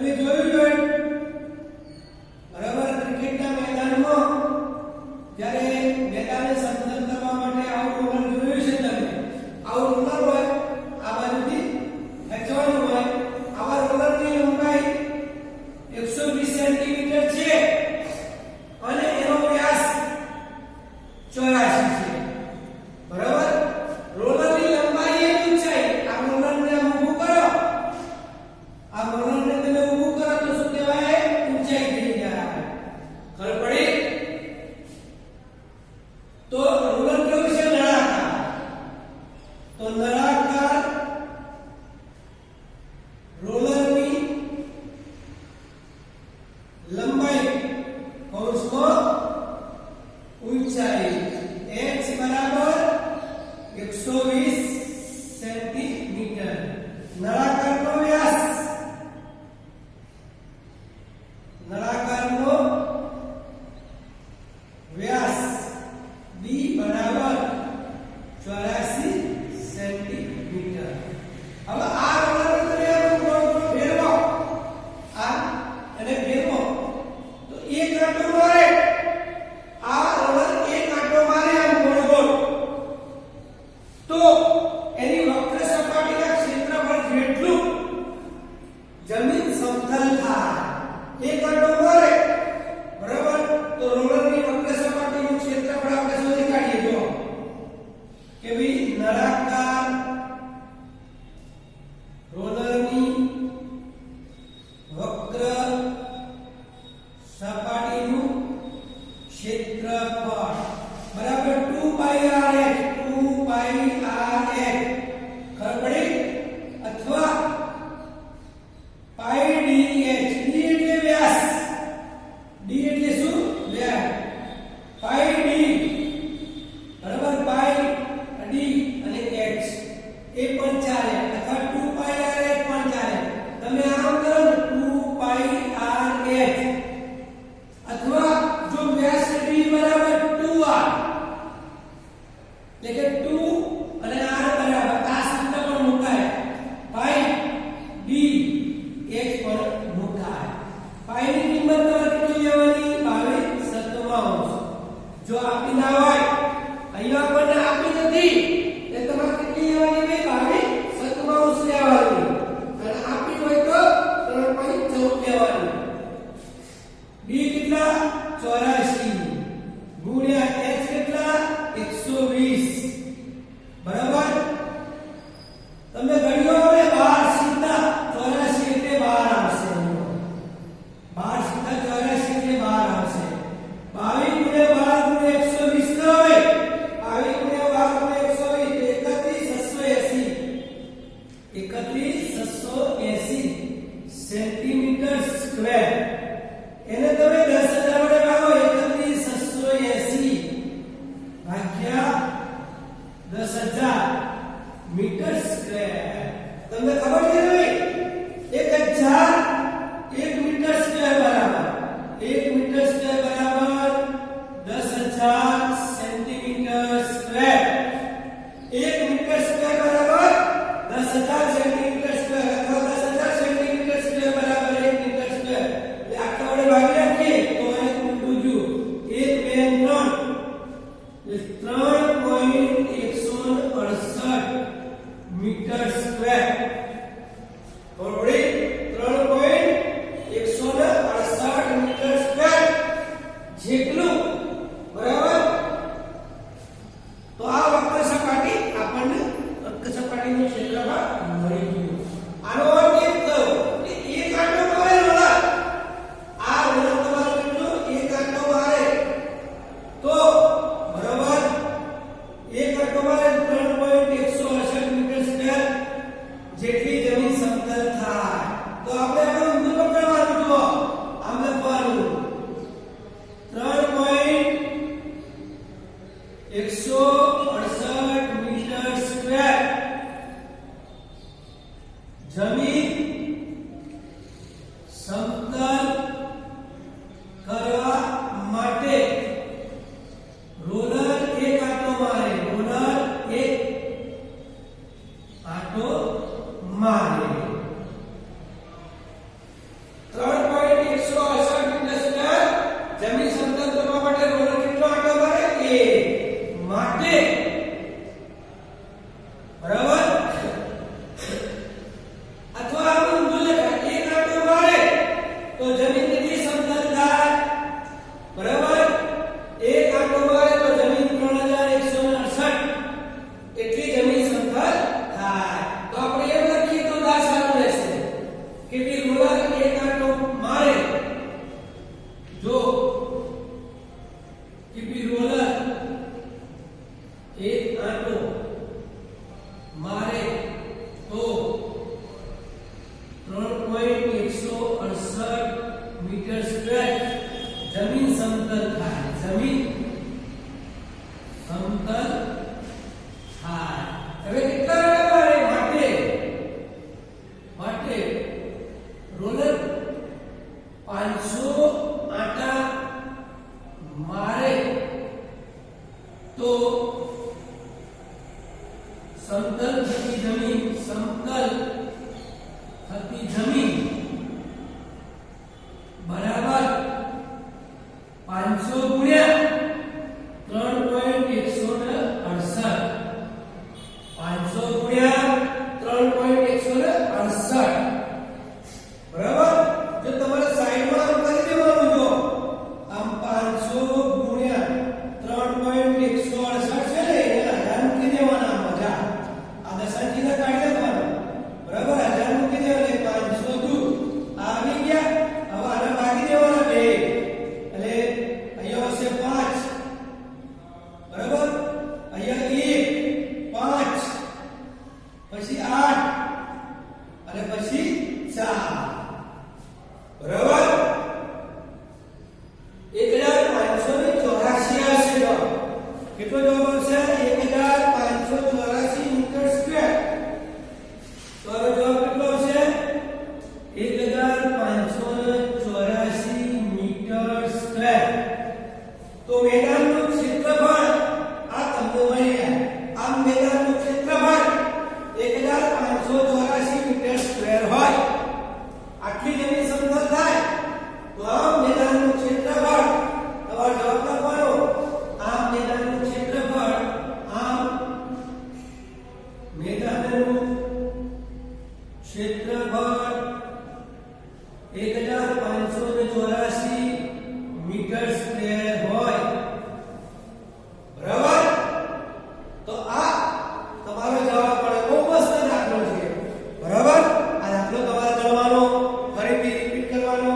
તમે જોયું હોય બરાબર ક્રિકેટના મેદાનમાં જ્યારે મેદાનને સમતલ કરવા માટે આવું રોલર જોયું છે તમે આવું રોલર હોય આ બાજુથી ખેંચવાનું હોય આવા રોલરની લંબાઈ 120 સેન્ટીમીટર છે અને એનો વ્યાસ 84 છે બરાબર રોલરની લંબાઈ અને ઊંચાઈ આ રોલરને ઊભું કરો આ રોલરને તમે ઊભું કરો તો શું કહેવાય ઊંચાઈ થઈ જાય ખબર પડી તો રોલર કેવું છે નળાકાર તો નળાકાર રોલરની લંબાઈ કૌંસમાં ઊંચાઈ h બરાબર 120 સેન્ટીમીટર નળાકારનો વ્યાસ b બરાબર 84 સેન્ટીમીટર હવે આ રોલરને તમે આમ ફેરવો આ અને ફેરવો તો એક આંટો મારે આ રોલર એક આંટો મારે આમ ગોળ ગોળ તો એની વક્ર સપાટીના ક્ષેત્રફળ જેટલું જમીન સમતલ થાય એક આંટો મારે બરાબર તો રોલરની વક્ર સપાટીનું ક્ષેત્રફળ આપણે શોધી કાઢીએ જો કે ભઈ નળાકાર રોલરની વક્ર સપાટીનું ક્ષેત્રફળ બરાબર 2πr(h) 2πr(h) ખબર પડી અથવા πdh d એટલે વ્યાસ d એટલે શું વ્યાસ πd બરાબર πd અને h એ પણ ચાલે અથવા 2πr(h) પણ ચાલે તમે આમ કરો 2πr(h) અથવા જો વ્યાસ d બરાબર 2r એટલે કે 2 અને r બરાબર આ સૂત્ર પણ મુકાય πd h પર મુકાય પાઈ ની કિંમત તમારે કેટલી લેવાની 22/7 જો આપી ના હોય અહીંયા આપણને આપી નથી એટલે તમારે કેટલી લેવાની ભાઈ 22/7 લેવાની અને આપી હોય તો 3.14 લેવાની b કેટલા 84 ગુણ્યા h કેટલા 120 બરાબર તમે ગણ્યો હવે 12 સીધા 84 એટલે 12 આવશે 12 સીધા 84 એટલે 12 આવશે 22 ગુણ્યા 12 ગુણ્યા 12 ગુણ્યા 120 31,680 31,680 સેન્ટીમીટર સ્ક્વેર એને તમે 10,000 વડે ભાગો 31,680 ભાગ્યા 10,000 મીટર સ્ક્વેર તમને ખબર છે ને 1000 1 મીટર સ્ક્વેર બરાબર 1 મીટર સ્ક્વેર બરાબર 10,000 સેન્ટીમીટર સ્ક્વેર 1 મીટર સ્ક્વેર બરાબર 10,000 સેન્ટીમીટર સ્ક્વેર અથવા 10,000 સેન્ટીમીટર સ્ક્વેર બરાબર 1 મીટર સ્ક્વેર એટલે આટલા વડે ભાગી રાખીએ તો એક બીજું 1 2 3.168 મીટર સ્ક્વેર બરોબર 3.168 મીટર સ્ક્વેર જેટલું બરાબર તો આ વક્ર સપાટી આપણને વક્ર સપાટીનું ક્ષેત્રફળ મળી ગયું આનો અર્થ એ થયો કે એક આંટો મારે રોલર આ રોલર તમારો કેટલો એક આંટો મારે તો બરાબર એક આંટો મારે 3.168 મીટર સ્ક્વેર જેટલી જમીન સમતલ થાય તો આપણે આને ઊંધું પકડવાનું જુઓ આમ લખવાનું 3.168 મીટર સ્ક્વેર જમીન સમતલ કરવા માટે રોલર એક આંટો મારે રોલર એક આંટો મારે 500 આટા મારે તો સમતલ થતી જમીન બરાબર 500 ગુણ્યા 3.168 500 ગુણ્યા 3.168 બરાબર જો તમારે સાઈડમાં આમ કરી દેવાનું જો આમ 500 ગુણ્યા 3.168 છે ને એને હજાર મૂકી દેવાના આમ હજાર આ દશાંકીને કાઢી દેવાનું બરાબર હજાર મૂકી દેવાના 500 દુ આવી ગયા હવે આને ભાગી દેવાના બે એટલે અહીંયા હશે 5 બરાબર અહીંયા 1 5 પછી 8 અને પછી 4 બરાબર 1584 આવશે જો કેટલો જવાબ આવશે 1584 મીટર સ્ક્વેર તો હવે જવાબ કેટલો આવશે 1584 મીટર સ્ક્વેર તો મેદાનનું ક્ષેત્રફળ આ તમને મળી ગયા આ મેદાનનું ક્ષેત્રફળ 1584 મીટર સ્ક્વેર હોય આટલી જમીન સમતલ થાય તો આ મેદાનનું ક્ષેત્રફળ તમારો જવાબ લખવાનો આ મેદાનનું ક્ષેત્રફળ આ મેદાનનું ક્ષેત્રફળ 1584 મીટર સ્ક્વેર હોય બરાબર તો આ તમારો જવાબ પડે બહુ મસ્ત દાખલો છે બરાબર આ દાખલો તમારે કરવાનો ફરીથી રિપીટ કરવાનો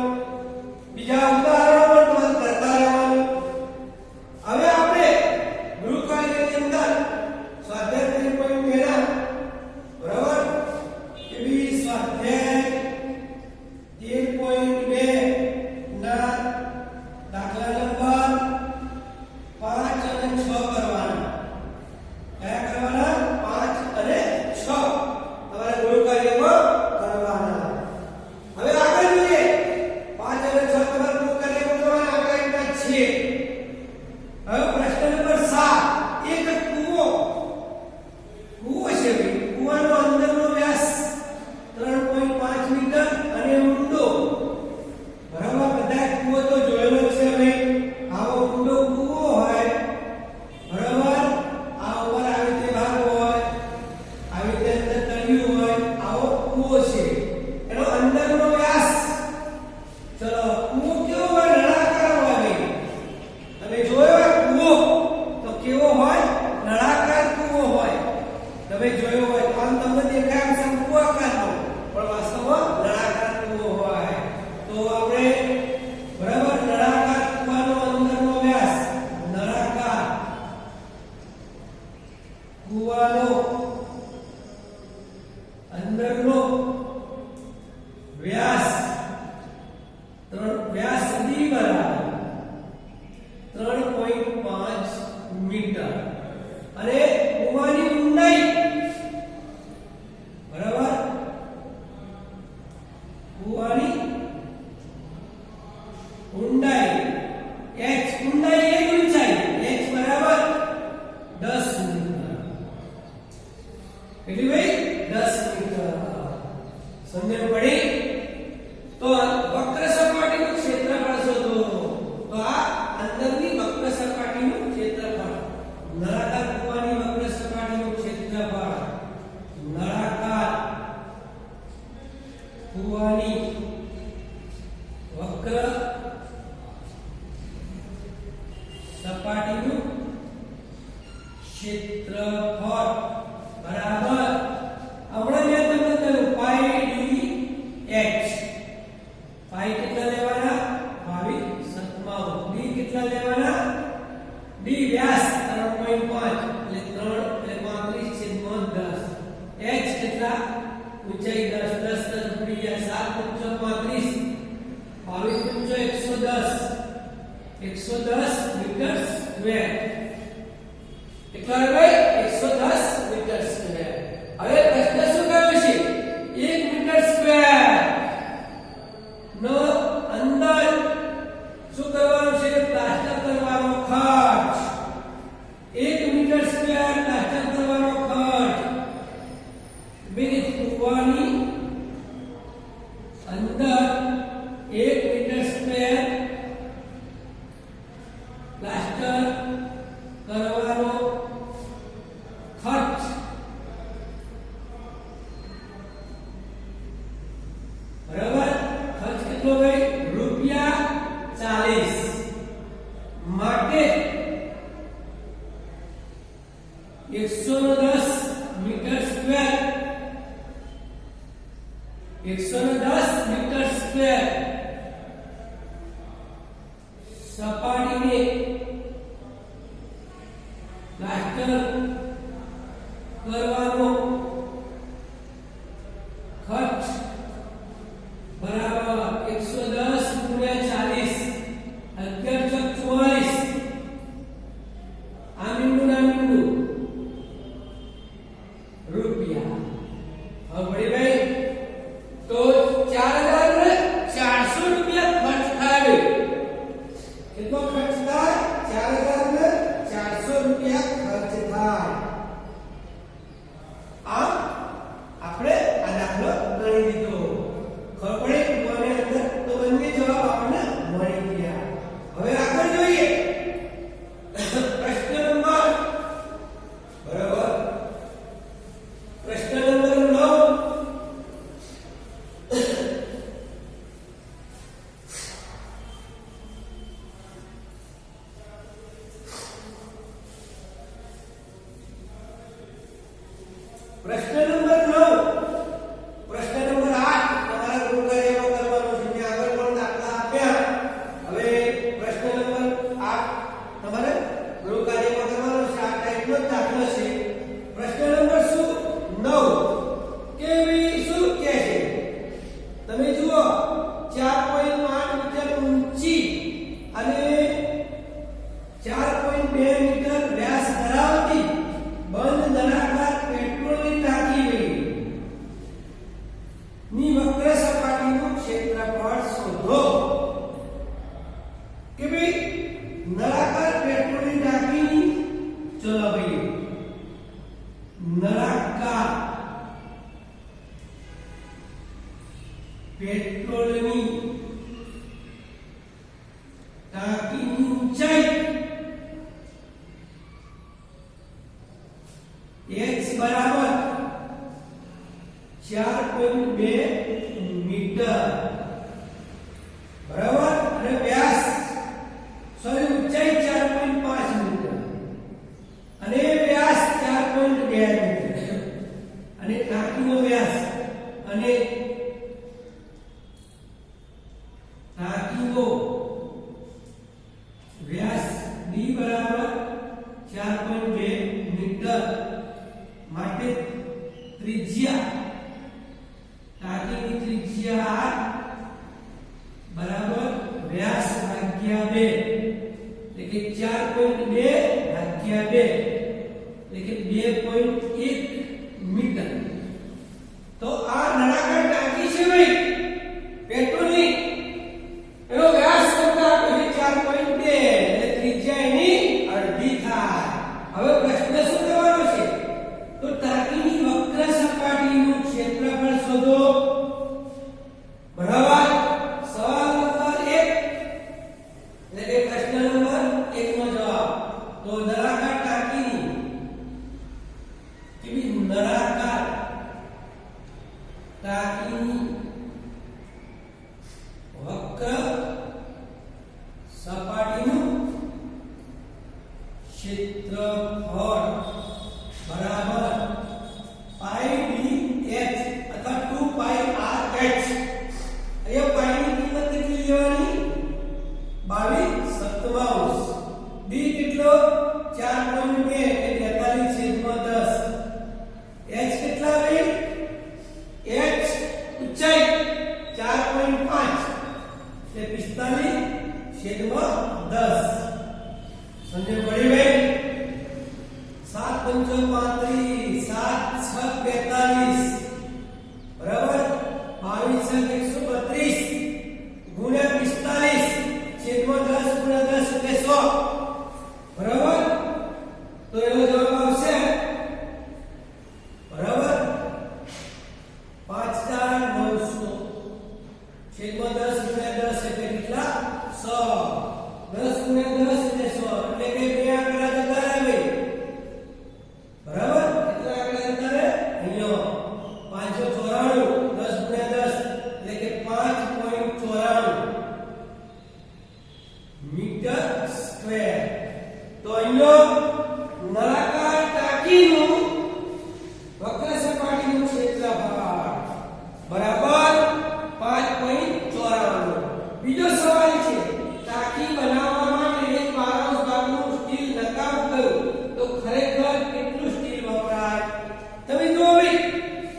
બીજા ઉદાહરણો પણ તમારે કરતા રહેવાનું હવે આપણે ગૃહકાર્યની અંદર સ્વાધ્યાય 3.2 બરાબર એ બી સ્વાધ્યાય 13.2 ના દાખલા નંબર 5 અને 6 કરવાના કયા કરવાના 5 અને 6 તમારે ગૃહકાર્યમાં કરવાના હવે આગળ જોઈએ 5 અને 6 તમારે ગૃહકાર્યમાં કરવાના આગળ એટલા છે હવે પ્રશ્ન નંબર 7 એક કૂવો છે કૂવાનો અંદરનો વ્યાસ 3.5 મીટર અને ઊંડો બરાબર બધા કૂવો તો જોયેલો છે હવે આવો ઊંડો કૂવો હોય બરાબર આ ઉપર આવી રીતે ભાગ હોય આવી રીતે અંદર તળિયું હોય આવો કૂવો છે એનો અંદરનો વ્યાસ ચલો કૂવો કેવો હોય નળાકાર હોય ભાઈ તમે જોયો કૂવો તો કેવો હોય નળાકાર કૂવો હોય તમે જોયો હોય તો આમ તમને દેખાય છે કૂવાકારનો પણ વાસ્તવમાં નળાકાર કૂવો હોય તો આપણે બરાબર નળાકાર કૂવાનો અંદરનો વ્યાસ નળાકાર કૂવાનો અંદરનો વ્યાસ વ્યાસ d બરાબર 3.5 મીટર અને કૂવાની ઊંડાઈ બરાબર કૂવાની ઊંડાઈ h ઊંડાઈ એ ઊંચાઈ h બરાબર 10 મીટર કેટલી ભાઈ 10 મીટર સમજણ પડી તો વક્ર સપાટીનું ક્ષેત્રફળ શોધો તો આ અંદરની વક્ર સપાટીનું ક્ષેત્રફળ નળાકાર કૂવાની વક્ર સપાટીનું ક્ષેત્રફળ નળાકાર કૂવાની વક્ર સપાટીનું ક્ષેત્રફળ બરાબર હમણાં મેં તમને કહ્યું પાઈ ડી એચ પાઈ કેટલા લેવાના 22 57 ડી કેટલા લેવાના ડી વ્યાસ 3.5 એટલે 3 એટલે 35 છેદમાં 10 એચ કેટલા ઊંચાઈ 10 10 ઉડી ગયા 7 35 22 110 મીટર સ્ક્વેર કેટલા આવે 110 મીટર સ્ક્વેર હવે પ્રશ્ન શું કહ્યું છે 1 મીટર સ્ક્વેર નો અંદાજ અંદર 1 મીટર સ્ક્વેર પ્લાસ્ટર કરવાનો ખર્ચ બરાબર ખર્ચ કેટલો ભાઈ ₹40 માટે 110 મીટર સ્ક્વેર 110 મીટર સ્ક્વેર સપાટીને પ્લાસ્ટર કરવાનો ખર્ચ બરાબર 110 ગુણ્યા 40 11 ચોક 44 આ મીંડું રૂપિયા હવે ભાઈ તો 4400 રૂપિયા ખર્ચ થાય કેટલો ખર્ચ થાય 4400 રૂપિયા ખર્ચ થાય આ આપણે આ દાખલો ગણી દીધો ખબર પડે મને અંદર તો બંને જવાબ આપણને મળી ગયા હવે આગળ જોઈએ પ્રશ્ન નંબર બરાબર પ્રશ્ન નંબર 9 પ્રશ્ન નંબર 9 પ્રશ્ન નંબર 8 તમારા ગ્રુપ કાર્યમાં કરવાનો છે મેં આગળ પણ દાખલા આપ્યા હવે પ્રશ્ન નંબર 8 તમારે ગ્રુપ કાર્યમાં કરવાનો છે આ ટાઈપનો દાખલો છે પ્રશ્ન નંબર 9 કેવી શું કહે છે તમે જુઓ 4.5 મીટર ઊંચી અને 4.2 મીટર વ્યાસ ધરાવતી બંધ નળાકાર પેટ્રોલની ટાંકી ની વક્ર સપાટીનું ક્ષેત્રફળ શોધો કે ભાઈ નળાકાર પેટ્રોલની ટાંકીની ચલો ભાઈ નળાકાર પેટ્રોલની ટાંકીની ઊંચાઈ x બરાબર 4.2 મીટર બરાબર અને વ્યાસ સોરી ઊંચાઈ 4.5 મીટર અને વ્યાસ 4.2 મીટર અને ટાંકીનો વ્યાસ અને ટાંકીનો વ્યાસ d બરાબર 4.2 મીટર માટે ત્રિજ્યા ટાંકીની ત્રિજ્યા r બરાબર વ્યાસ ભાગ્યા 2 એટલે કે 4.2 ભાગ્યા 2 એટલે કે 2.1 મીટર તો આ નળાકાર ટાંકી છે ભાઈ પેટ્રોલની એનો વ્યાસ કરતા આપણે 4.2 એટલે ત્રિજ્યા એની અડધી થાય હવે પ્રશ્ન શું કરવાનો છે તો ટાંકીની વક્ર સપાટીનું ક્ષેત્રફળ શોધો બરાબર સવાલ નંબર 1 એટલે કે પ્રશ્ન નંબર 1 નો જવાબ તો નળાકાર ટાંકીની કેવી નળાકાર ટાંકીની વક્ર સપાટીનું ક્ષેત્રફળ બરાબર પાઈ ડી h અથવા 2 પાઈ r h અહીંયા પાઈ ની કિંમત કેટલી લેવાની 22 સપ્તમાંશ d કેટલો 4.2 એટલે 43/10 h કેટલા ભાઈ h ઊંચાઈ 4.5 એટલે 45/10 સમજે પડી ભાઈ 7 5 35 7 6 42 બરાબર 22 132 ગુણ્યા 45 છેદમાં 10 ગુણ્યા 10 એટલે 100 બરાબર તો એનો જવાબ આવશે બરાબર 5,900 છેદમાં 10 ગુણ્યા 10 એટલે કેટલા 100 10 ગુણ્યા 10 એટલે 100 એટલે કે બે આંકડા જતા રહે ભાઈ બરાબર કેટલા આંકડા જતા રહે અહીંયા 594 10 ગુણ્યા 10 એટલે કે 5.94 મીટર સ્ક્વેર તો અહીંયા નળાકાર ટાંકીનું વક્ર સપાટીનું ક્ષેત્રફળ બરાબર 5.94 બીજો સવાલ છે ટાંકી બનાવવા માટે એક પારંસ ભાગનું સ્ટીલ નકામ કર્યું તો ખરેખર કેટલું સ્ટીલ વપરાય તમે જુઓ ભાઈ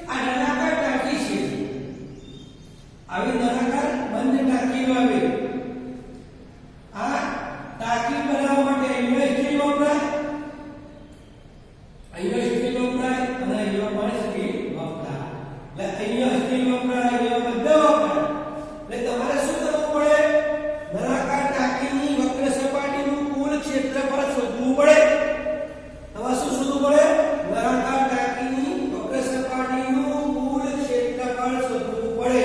આ નળાકાર ટાંકી છે આવી નળાકાર બંધ ટાંકી આવે આ ટાંકી બનાવવા માટે અહીંયા સ્ટીલ વપરાય અહીંયા સ્ટીલ વપરાય અને અહીંયા પણ સ્ટીલ વપરાય એટલે અહીંયા સ્ટીલ વપરાય અહીંયા બધા વપરાય એટલે તમારે શું કરવું પડે નળાકાર ટાંકીની વક્ર સપાટીનું કુલ ક્ષેત્રફળ શોધવું પડે હવે શું શોધવું પડે નળાકાર ટાંકીની વક્ર સપાટીનું કુલ ક્ષેત્રફળ શોધવું પડે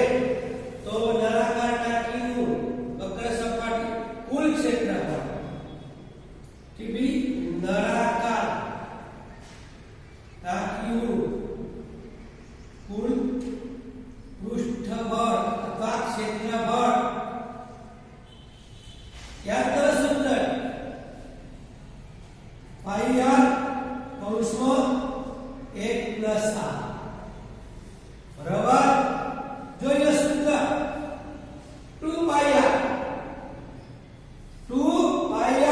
તો નળાકાર ટાંકીનું વક્ર સપાટી કુલ ક્ષેત્રફળ કે ભી નળાકાર ટાંકીનું કુલ પૃષ્ઠબળ અથવા ક્ષેત્રફળ યાદ કરો સૂત્ર પાઈ r કૌંસમાં 1 + r બરાબર જોઈએ સૂત્ર 2 પાઈ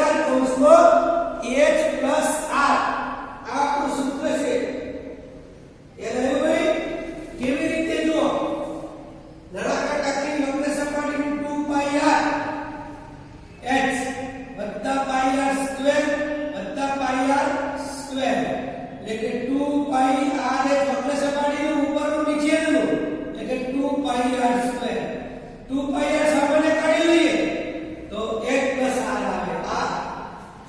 r કૌંસમાં h + r આ આપણું સૂત્ર છે એ રહ્યું ભાઈ કેવી રીતે જુઓ નળાકાર ટાંકીની વક્ર સપાટીનું 2 પાઈ r h વત્તા પાઈ r સ્ક્વેર વત્તા પાઈ r સ્ક્વેર એટલે કે 2 પાઈ r એ વક્ર સપાટીનું ઉપરનું નીચેનું એટલે કે 2 પાઈ r સ્ક્વેર 2 પાઈ r સામાન્ય કાઢી લઈએ તો 1 + r આવે આ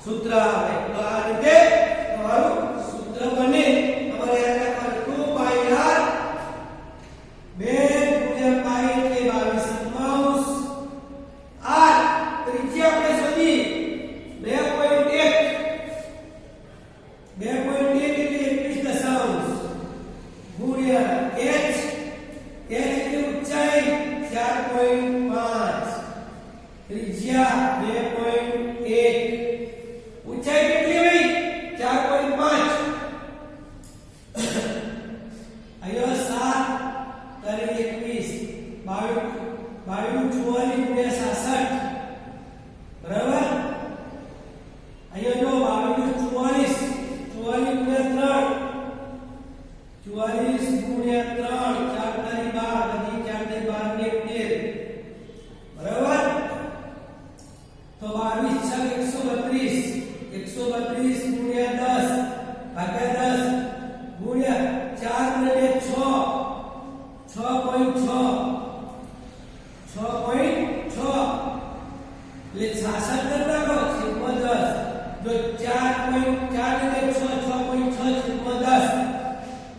સૂત્ર આવે તો આ રીતે તમારું સૂત્ર બને તમારે યાદ રાખવાનું 2 પાઈ r 2 ગુણ્યા પાઈ એટલે 22 r ત્રિજ્યા આપણે શોધી 2.1 એટલે 21 દશાંશ ગુણ્યા h એટલે ઊંચાઈ 4.5 ત્રિજ્યા 2.1 ઊંચાઈ કેટલી ભાઈ 4.5 અહીંયા 7 કરી 21 22 44 ગુણ્યા 66 બરાબર અહીંયા જો 22 44 ગુણ્યા 3 44 ગુણ્યા 3 4 તારી 12 બધી 4 તારી 12 ને 13 બરાબર તો 22 132 ગુણ્યા 10 ભાગ્યા 10 ગુણ્યા 4 ને 6 6.6 એટલે 66 કરી નાખો છેદમાં 10 જો 4.4 ને 6 6.6 છેદમાં 10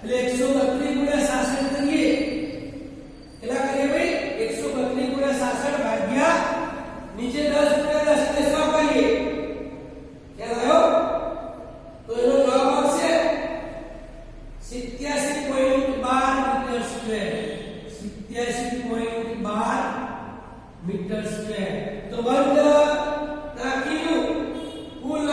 એટલે 132 ગુણ્યા 66 કરીએ કેટલા કરીએ ભાઈ 132 ગુણ્યા 66 ભાગ્યા નીચે 10 ગુણ્યા 10 એટલે 100 કરીએ ખ્યાલ આવ્યો તો એનો જવાબ આવશે 87.12 મીટર સ્ક્વેર 87.12 મીટર સ્ક્વેર તો બંધ ટાંકીનું કુલ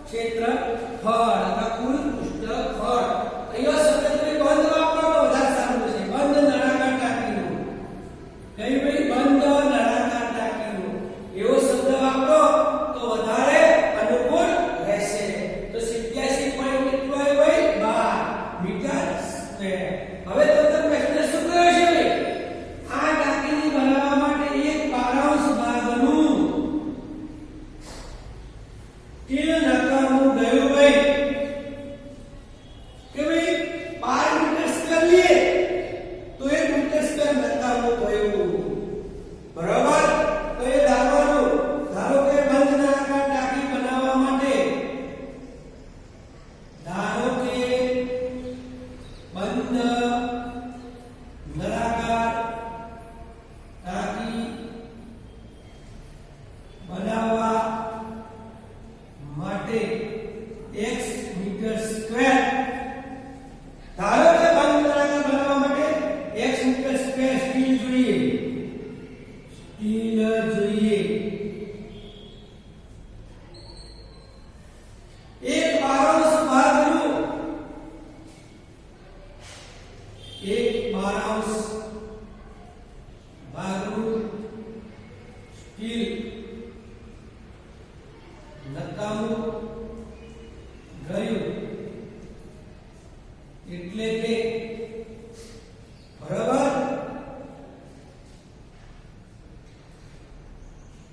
ક્ષેત્રફળ અથવા કુલ પૃષ્ઠફળ અહીંયા શબ્દ તમે બંધ વાપરો તો વધારે સારું છે બંધ નળાકાર ટાંકીનું કઈ ભાઈ બંધ નળાકાર ટાંકીનું એવો શબ્દ વાપરો તો વધારે અનુકૂળ રહેશે તો 87.12 મીટર સ્ક્વેર હવે તમને પ્રશ્ન શું કર્યો છે ભાઈ આ ટાંકીની બનાવવા માટે એક પારંસ ભાગનું સ્ટીલ નકામું ગયું એટલે કે બરાબર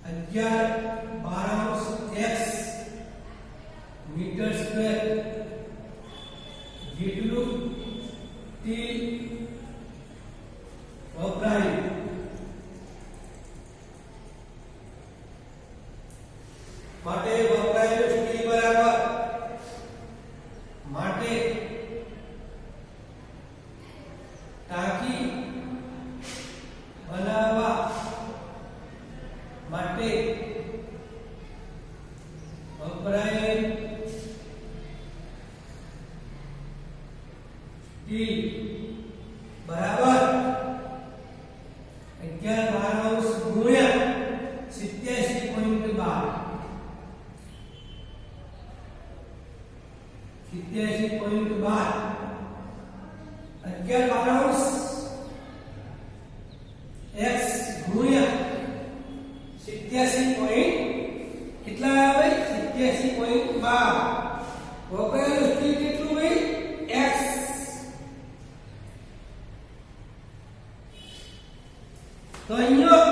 11/12 x મીટર સ્ક્વેર જેટલું સ્ટીલ વપરાયું માટે વપરાયેલું સ્ટીલ બરાબર માટે ટાંકી બનાવવા માટે વપરાયેલ સ્ટીલ બરાબર 11/12 ગુણ્યા 87.12 11/12 x ગુણ્યા 87 પોઈન્ટ કેટલા આવે 87.12 વપરાયેલું સ્ટીલ કેટલું ભાઈ x તો અહીંયા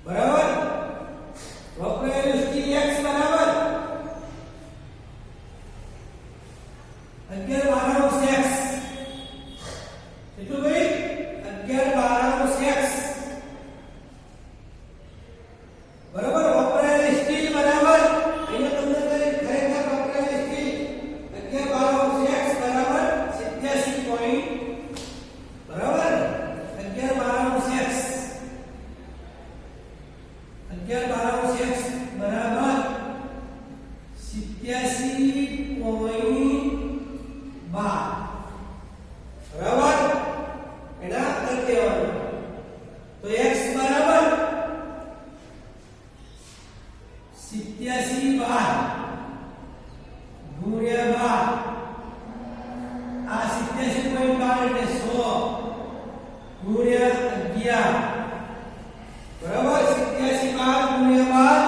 બરાબર વપરાયેલું સ્ટીલ x બરાબર 11/12 x કેટલું ભાઈ 11/12 x બરાબર વપરાયેલી સ્ટીલ બરાબર અહીંયા તમને ખરેખર વપરાયેલી સ્ટીલ 11/12 x બરાબર 87 પોઈન્ટ બરાબર 11/12 x 11/12 x બરાબર 87.12 બરાબર એના કરી દેવાનું તો x બરાબર 87/12 ગુણ્યા 12 આ 87.12 એટલે 100 ગુણ્યા 11 બરાબર 87/12 ગુણ્યા 12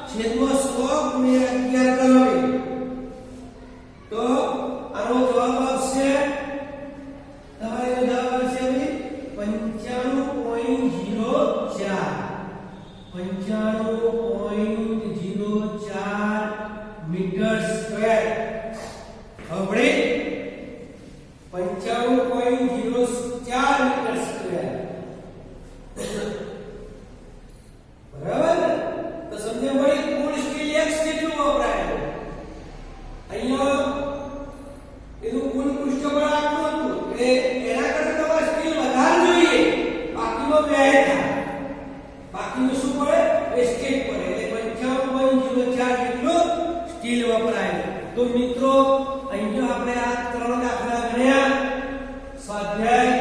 છેદમાં 100 ગુણ્યા 11 કરો તો આનો જવાબ આવશે તમારો જવાબ આવશે 95.04 મીટર સ્ક્વેર હવે 95.04 મીટર સ્ક્વેર બરાબર તો સમજે મળી કુલ સ્ટીલ x કેટલું વપરાય અહીંયા એનું કુલ પૃષ્ઠબળ આટલું હતું એટલે એના કરતા તમારે સ્ટીલ વધારે જોઈએ બાકીનો વ્યય થાય બાકીનું શું પડે વેસ્ટેજ પડે એટલે 95.04 જેટલું સ્ટીલ વપરાય તો મિત્રો અહીંયા આપણે આ ત્રણ દાખલા ગણ્યા સ્વાધ્યાય